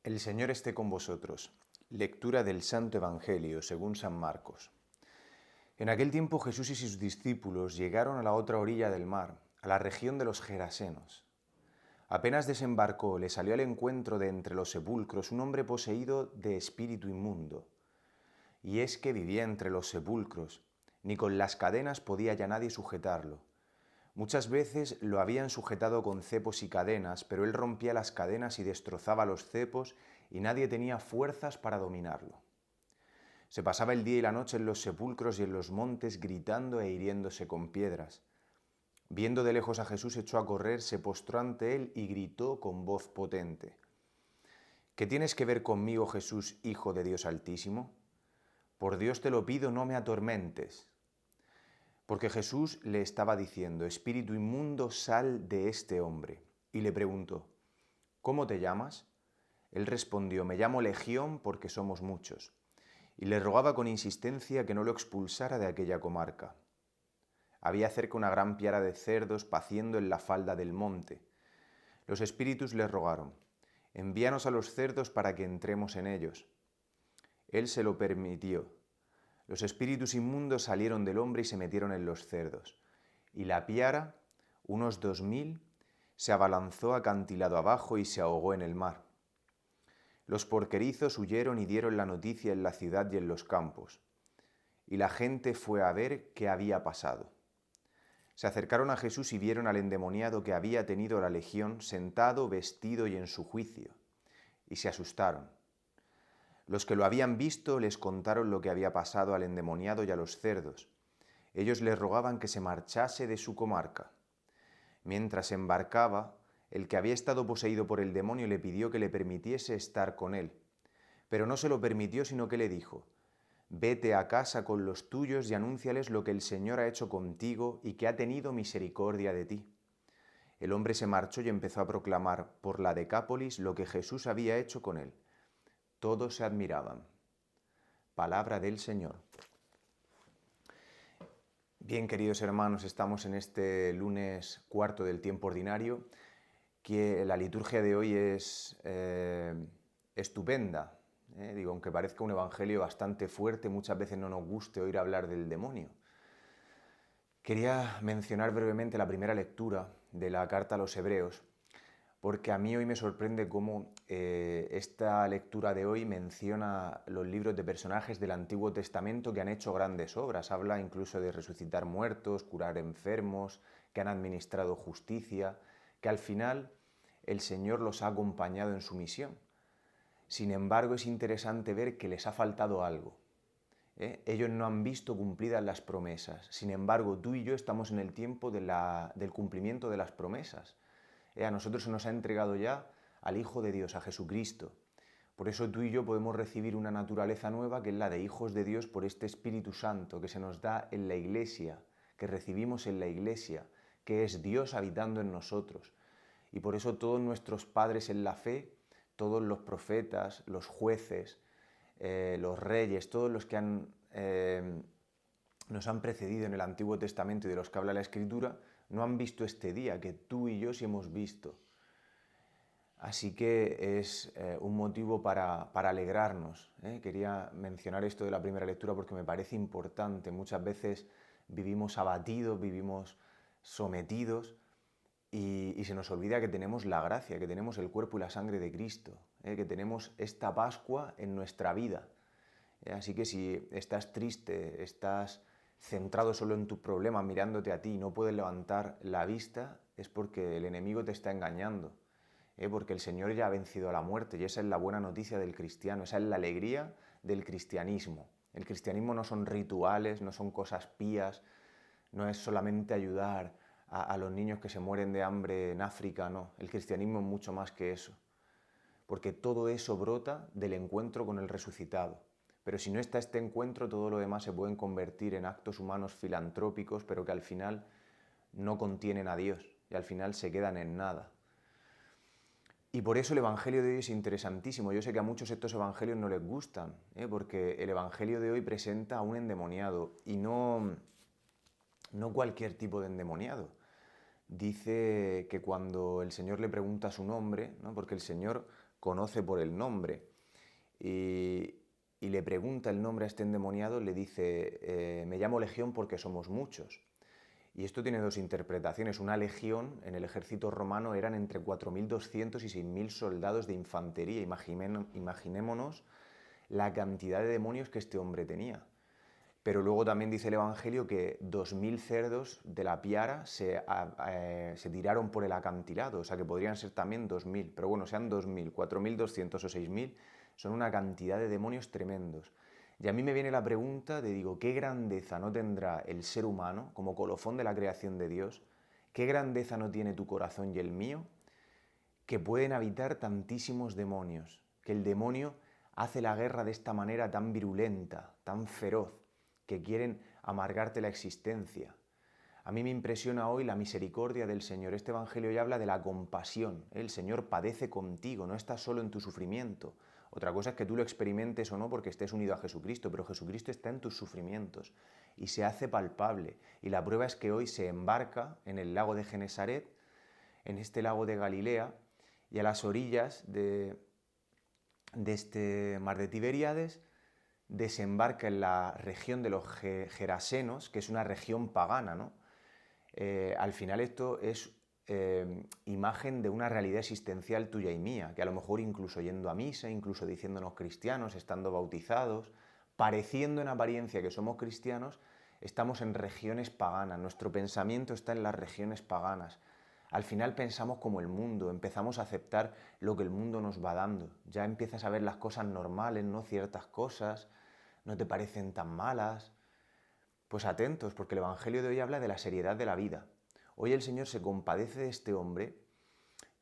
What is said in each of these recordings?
El Señor esté con vosotros. Lectura del Santo Evangelio según San Marcos. En aquel tiempo Jesús y sus discípulos llegaron a la otra orilla del mar, a la región de los Gerasenos. Apenas desembarcó, le salió al encuentro de entre los sepulcros un hombre poseído de espíritu inmundo. Y es que vivía entre los sepulcros, ni con las cadenas podía ya nadie sujetarlo. Muchas veces lo habían sujetado con cepos y cadenas, pero él rompía las cadenas y destrozaba los cepos y nadie tenía fuerzas para dominarlo. Se pasaba el día y la noche en los sepulcros y en los montes gritando e hiriéndose con piedras. Viendo de lejos a Jesús echó a correr, se postró ante él y gritó con voz potente: ¿Qué tienes que ver conmigo, Jesús, Hijo de Dios Altísimo? Por Dios te lo pido, no me atormentes. Porque Jesús le estaba diciendo: espíritu inmundo, sal de este hombre. Y le preguntó: ¿cómo te llamas? Él respondió: me llamo Legión porque somos muchos. Y le rogaba con insistencia que no lo expulsara de aquella comarca. Había cerca una gran piara de cerdos paciendo en la falda del monte. Los espíritus le rogaron: envíanos a los cerdos para que entremos en ellos. Él se lo permitió. Los espíritus inmundos salieron del hombre y se metieron en los cerdos. Y la piara, unos 2000, se abalanzó acantilado abajo y se ahogó en el mar. Los porquerizos huyeron y dieron la noticia en la ciudad y en los campos. Y la gente fue a ver qué había pasado. Se acercaron a Jesús y vieron al endemoniado que había tenido la legión sentado, vestido y en su juicio. Y se asustaron. Los que lo habían visto les contaron lo que había pasado al endemoniado y a los cerdos. Ellos le rogaban que se marchase de su comarca. Mientras embarcaba, el que había estado poseído por el demonio le pidió que le permitiese estar con él. Pero no se lo permitió, sino que le dijo: vete a casa con los tuyos y anúnciales lo que el Señor ha hecho contigo y que ha tenido misericordia de ti. El hombre se marchó y empezó a proclamar por la Decápolis lo que Jesús había hecho con él. Todos se admiraban. Palabra del Señor. Bien, queridos hermanos, estamos en este lunes cuarto del tiempo ordinario, que la liturgia de hoy es estupenda. Aunque parezca un evangelio bastante fuerte, muchas veces no nos guste oír hablar del demonio. Quería mencionar brevemente la primera lectura de la carta a los Hebreos, porque a mí hoy me sorprende cómo esta lectura de hoy menciona los libros de personajes del Antiguo Testamento que han hecho grandes obras. Habla incluso de resucitar muertos, curar enfermos, que han administrado justicia, que al final el Señor los ha acompañado en su misión. Sin embargo, es interesante ver que les ha faltado algo. Ellos no han visto cumplidas las promesas. Sin embargo, tú y yo estamos en el tiempo del cumplimiento de las promesas. A nosotros se nos ha entregado ya al Hijo de Dios, a Jesucristo. Por eso tú y yo podemos recibir una naturaleza nueva, que es la de hijos de Dios, por este Espíritu Santo que se nos da en la Iglesia, que recibimos en la Iglesia, que es Dios habitando en nosotros. Y por eso todos nuestros padres en la fe, todos los profetas, los jueces, los reyes, todos los que nos han precedido en el Antiguo Testamento y de los que habla la Escritura, no han visto este día que tú y yo sí hemos visto. Así que es un motivo para alegrarnos. Quería mencionar esto de la primera lectura porque me parece importante. Muchas veces vivimos abatidos, vivimos sometidos y se nos olvida que tenemos la gracia, que tenemos el cuerpo y la sangre de Cristo, que tenemos esta Pascua en nuestra vida. Así que si estás triste, estás centrado solo en tus problemas, mirándote a ti y no puedes levantar la vista, es porque el enemigo te está engañando, porque el Señor ya ha vencido a la muerte y esa es la buena noticia del cristiano, esa es la alegría del cristianismo. El cristianismo no son rituales, no son cosas pías, no es solamente ayudar a los niños que se mueren de hambre en África, no. El cristianismo es mucho más que eso, porque todo eso brota del encuentro con el resucitado. Pero si no está este encuentro, todo lo demás se pueden convertir en actos humanos filantrópicos, pero que al final no contienen a Dios y al final se quedan en nada. Y por eso el Evangelio de hoy es interesantísimo. Yo sé que a muchos estos evangelios no les gustan, porque el Evangelio de hoy presenta a un endemoniado y no cualquier tipo de endemoniado. Dice que cuando el Señor le pregunta su nombre, ¿no? Porque el Señor conoce por el nombre. Y le pregunta el nombre a este endemoniado, le dice, me llamo Legión porque somos muchos. Y esto tiene dos interpretaciones. Una legión en el ejército romano eran entre 4.200 y 6.000 soldados de infantería. Imaginémonos la cantidad de demonios que este hombre tenía. Pero luego también dice el Evangelio que 2.000 cerdos de la piara se tiraron por el acantilado, o sea que podrían ser también 2.000, pero bueno, sean 2.000, 4.200 o 6.000, son una cantidad de demonios tremendos. Y a mí me viene la pregunta de, digo, ¿qué grandeza no tendrá el ser humano como colofón de la creación de Dios? ¿Qué grandeza no tiene tu corazón y el mío? Que pueden habitar tantísimos demonios, que el demonio hace la guerra de esta manera tan virulenta, tan feroz, que quieren amargarte la existencia. A mí me impresiona hoy la misericordia del Señor. Este Evangelio ya habla de la compasión. El Señor padece contigo, no estás solo en tu sufrimiento. Otra cosa es que tú lo experimentes o no porque estés unido a Jesucristo, pero Jesucristo está en tus sufrimientos y se hace palpable. Y la prueba es que hoy se embarca en el lago de Genesaret, en este lago de Galilea, y a las orillas de este mar de Tiberíades desembarca en la región de los Gerasenos, que es una región pagana, ¿no? Al final esto es imagen de una realidad existencial tuya y mía, que a lo mejor incluso yendo a misa, incluso diciéndonos cristianos, estando bautizados, pareciendo en apariencia que somos cristianos, estamos en regiones paganas, nuestro pensamiento está en las regiones paganas. Al final pensamos como el mundo, empezamos a aceptar lo que el mundo nos va dando. Ya empiezas a ver las cosas normales, ¿no? Ciertas cosas no te parecen tan malas. Pues atentos, porque el Evangelio de hoy habla de la seriedad de la vida. Hoy el Señor se compadece de este hombre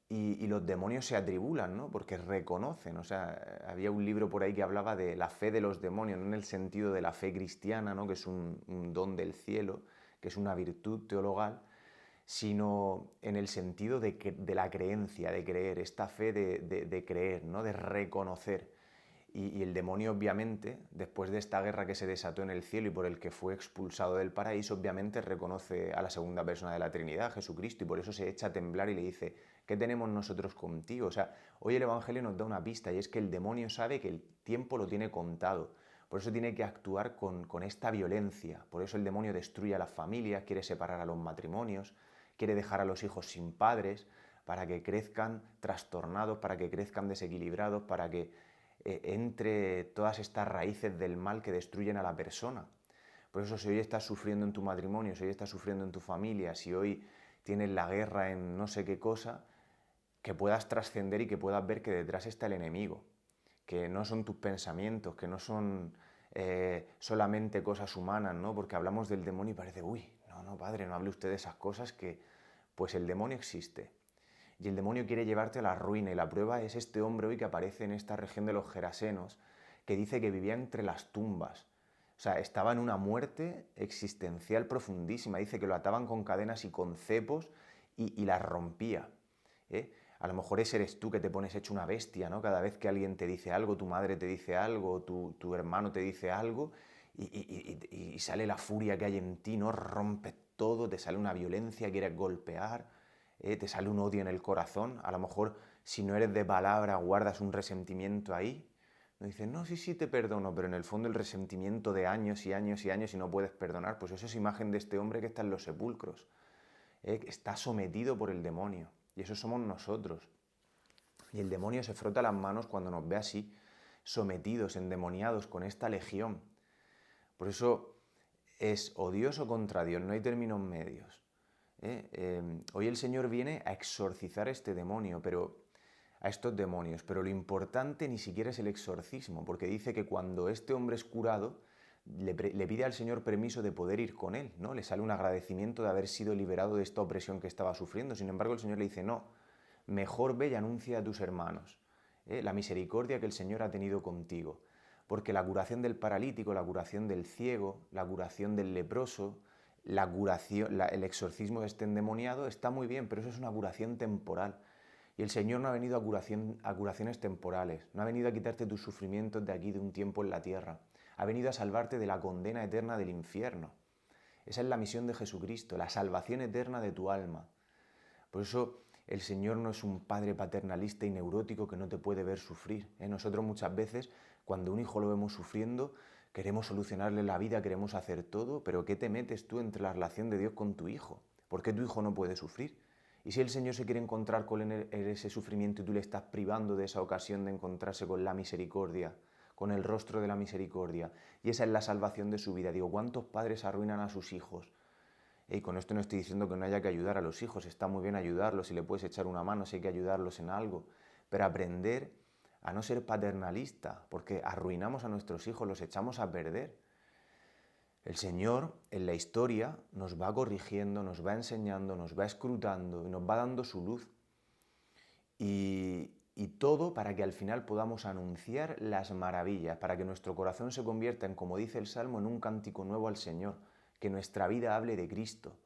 y los demonios se atribulan, ¿no? Porque reconocen. O sea, había un libro por ahí que hablaba de la fe de los demonios, no en el sentido de la fe cristiana, ¿no? Que es un don del cielo, que es una virtud teologal, sino en el sentido de la creencia, de creer, esta fe de creer, ¿no? De reconocer. Y el demonio, obviamente, después de esta guerra que se desató en el cielo y por el que fue expulsado del paraíso, obviamente reconoce a la segunda persona de la Trinidad, Jesucristo, y por eso se echa a temblar y le dice, ¿qué tenemos nosotros contigo? O sea, hoy el Evangelio nos da una pista y es que el demonio sabe que el tiempo lo tiene contado. Por eso tiene que actuar con esta violencia. Por eso el demonio destruye a las familias, quiere separar a los matrimonios, quiere dejar a los hijos sin padres, para que crezcan trastornados, para que crezcan desequilibrados, para que entre todas estas raíces del mal que destruyen a la persona. Por eso si hoy estás sufriendo en tu matrimonio, si hoy estás sufriendo en tu familia, si hoy tienes la guerra en no sé qué cosa, que puedas trascender y que puedas ver que detrás está el enemigo, que no son tus pensamientos, que no son solamente cosas humanas, ¿no? Porque hablamos del demonio y parece, uy, no, padre, no hable usted de esas cosas, que pues el demonio existe. Y el demonio quiere llevarte a la ruina, y la prueba es este hombre hoy que aparece en esta región de los Gerasenos, que dice que vivía entre las tumbas. O sea, estaba en una muerte existencial profundísima. Dice que lo ataban con cadenas y con cepos y las rompía. ¿Eh? A lo mejor ese eres tú que te pones hecho una bestia, ¿no? Cada vez que alguien te dice algo, tu madre te dice algo, tu hermano te dice algo, y sale la furia que hay en ti, ¿no? Rompes todo, te sale una violencia, quieres golpear, te sale un odio en el corazón. A lo mejor, si no eres de palabra, guardas un resentimiento ahí. No dices, no, sí, te perdono, pero en el fondo el resentimiento de años y años y años y no puedes perdonar, pues eso es imagen de este hombre que está en los sepulcros. Está sometido por el demonio. Y eso somos nosotros. Y el demonio se frota las manos cuando nos ve así, sometidos, endemoniados con esta legión. Por eso es odioso contra Dios, no hay términos medios. Hoy el Señor viene a exorcizar este demonio, a estos demonios, pero lo importante ni siquiera es el exorcismo, porque dice que cuando este hombre es curado, le pide al Señor permiso de poder ir con él, ¿no? Le sale un agradecimiento de haber sido liberado de esta opresión que estaba sufriendo. Sin embargo, el Señor le dice, no, mejor ve y anuncia a tus hermanos la misericordia que el Señor ha tenido contigo. Porque la curación del paralítico, la curación del ciego, la curación del leproso, el exorcismo de este endemoniado está muy bien, pero eso es una curación temporal. Y el Señor no ha venido a curaciones temporales, no ha venido a quitarte tus sufrimientos de aquí, de un tiempo en la tierra. Ha venido a salvarte de la condena eterna del infierno. Esa es la misión de Jesucristo, la salvación eterna de tu alma. Por eso El Señor no es un padre paternalista y neurótico que no te puede ver sufrir. Nosotros muchas veces, cuando un hijo lo vemos sufriendo, queremos solucionarle la vida, queremos hacer todo, pero ¿qué te metes tú entre la relación de Dios con tu hijo? ¿Por qué tu hijo no puede sufrir? Y si el Señor se quiere encontrar con ese sufrimiento y tú le estás privando de esa ocasión de encontrarse con la misericordia, con el rostro de la misericordia, y esa es la salvación de su vida. Digo, ¿cuántos padres arruinan a sus hijos? Y con esto no estoy diciendo que no haya que ayudar a los hijos, está muy bien ayudarlos, si le puedes echar una mano, si hay que ayudarlos en algo, pero aprender a no ser paternalista, porque arruinamos a nuestros hijos, los echamos a perder. El Señor en la historia nos va corrigiendo, nos va enseñando, nos va escrutando y nos va dando su luz. Y todo para que al final podamos anunciar las maravillas, para que nuestro corazón se convierta en, como dice el Salmo, en un cántico nuevo al Señor, que nuestra vida hable de Cristo.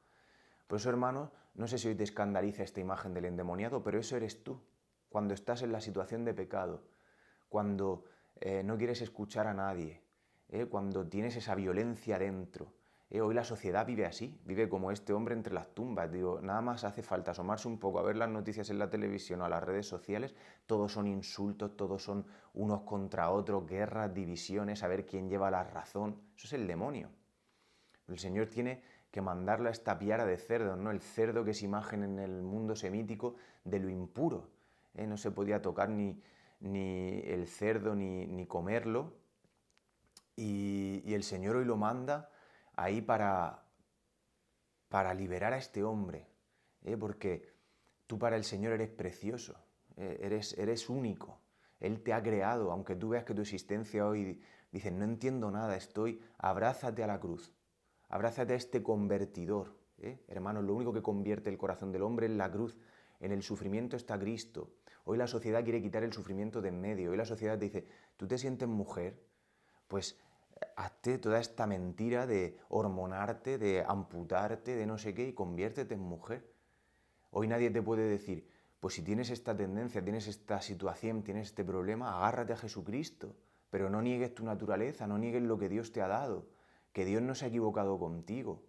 Por eso, hermano, no sé si hoy te escandaliza esta imagen del endemoniado, pero eso eres tú, cuando estás en la situación de pecado, cuando no quieres escuchar a nadie, cuando tienes esa violencia dentro. Hoy la sociedad vive así, vive como este hombre entre las tumbas. Digo, nada más hace falta asomarse un poco a ver las noticias en la televisión o a las redes sociales, todos son insultos, todos son unos contra otros, guerras, divisiones, a ver quién lleva la razón. Eso es el demonio. El Señor tiene que mandarlo a esta piara de cerdos, ¿no? El cerdo que es imagen en el mundo semítico de lo impuro. No se podía tocar ni el cerdo ni comerlo. Y el Señor hoy lo manda ahí para liberar a este hombre, porque tú para el Señor eres precioso, eres único. Él te ha creado, aunque tú veas que tu existencia hoy dices, no entiendo nada, abrázate a la cruz, abrázate a este convertidor. Hermanos, lo único que convierte el corazón del hombre es la cruz. En el sufrimiento está Cristo. Hoy la sociedad quiere quitar el sufrimiento de en medio. Hoy la sociedad te dice, ¿tú te sientes mujer? Pues hazte toda esta mentira de hormonarte, de amputarte, de no sé qué, y conviértete en mujer. Hoy nadie te puede decir, pues si tienes esta tendencia, tienes esta situación, tienes este problema, agárrate a Jesucristo, pero no niegues tu naturaleza, no niegues lo que Dios te ha dado, que Dios no se ha equivocado contigo.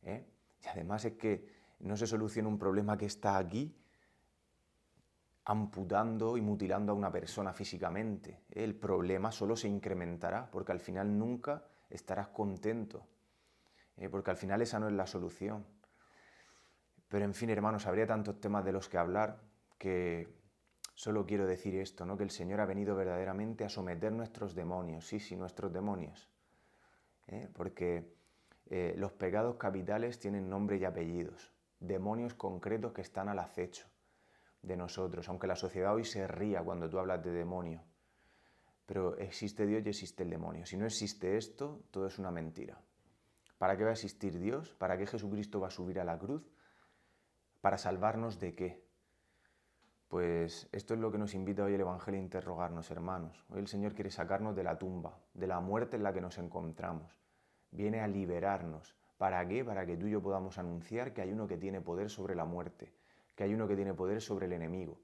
Y además es que no se soluciona un problema que está aquí amputando y mutilando a una persona físicamente. El problema solo se incrementará, porque al final nunca estarás contento, porque al final esa no es la solución. Pero en fin, hermanos, habría tantos temas de los que hablar que solo quiero decir esto, ¿no? Que el Señor ha venido verdaderamente a someter nuestros demonios, sí, nuestros demonios, porque los pecados capitales tienen nombre y apellidos, demonios concretos que están al acecho de nosotros, aunque la sociedad hoy se ría cuando tú hablas de demonio. Pero existe Dios y existe el demonio. Si no existe esto, todo es una mentira. ¿Para qué va a existir Dios? ¿Para qué Jesucristo va a subir a la cruz? ¿Para salvarnos de qué? Pues esto es lo que nos invita hoy el Evangelio a interrogarnos, hermanos. Hoy el Señor quiere sacarnos de la tumba, de la muerte en la que nos encontramos. Viene a liberarnos. ¿Para qué? Para que tú y yo podamos anunciar que hay uno que tiene poder sobre la muerte, que hay uno que tiene poder sobre el enemigo.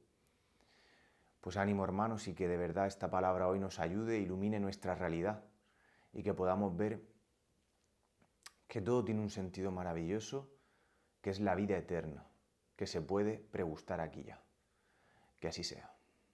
Pues ánimo, hermanos, y que de verdad esta palabra hoy nos ayude, ilumine nuestra realidad y que podamos ver que todo tiene un sentido maravilloso, que es la vida eterna, que se puede pregustar aquí ya. Que así sea.